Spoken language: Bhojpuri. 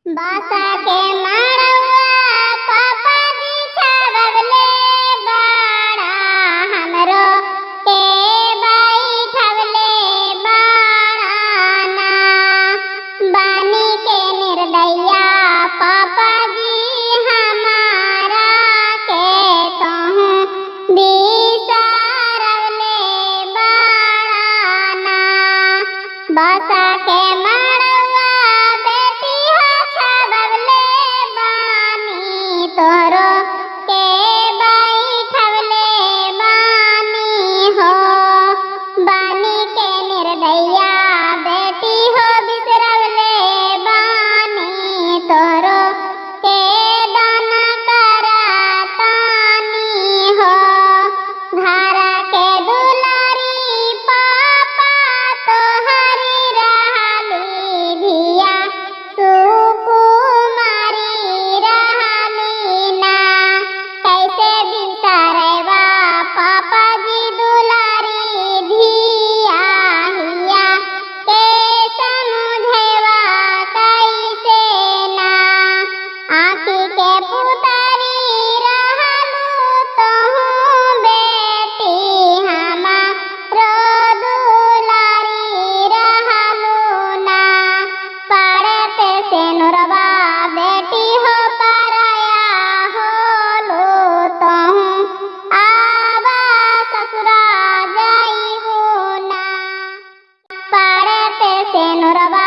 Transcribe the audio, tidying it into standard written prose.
बासा के माड़वा पापा जी छावले बाड़ा हमरो के बैठवले बाड़ाना बानी के निर्दया पापा जी हमारा के कहूँ बिसारवले बाड़ाना बासा के तोरो के बैठवले बानी हो बानी के निर्दया बेटी हो बिसरवले बानी तोरो के दाना करातानी हो धारा के दुलारी पापा तोहरी रहली धिया पापा जी दुलारी धिया हिया के समझेवा कैसे ना आँखी के पुतरी रहलू तोहू बेटी हमारो दुलारी रहलू ना पड़ते से नुरवा बेटी हो पराया होलू तोहू ससुरा जाइबू ना पड़ते से नुरवा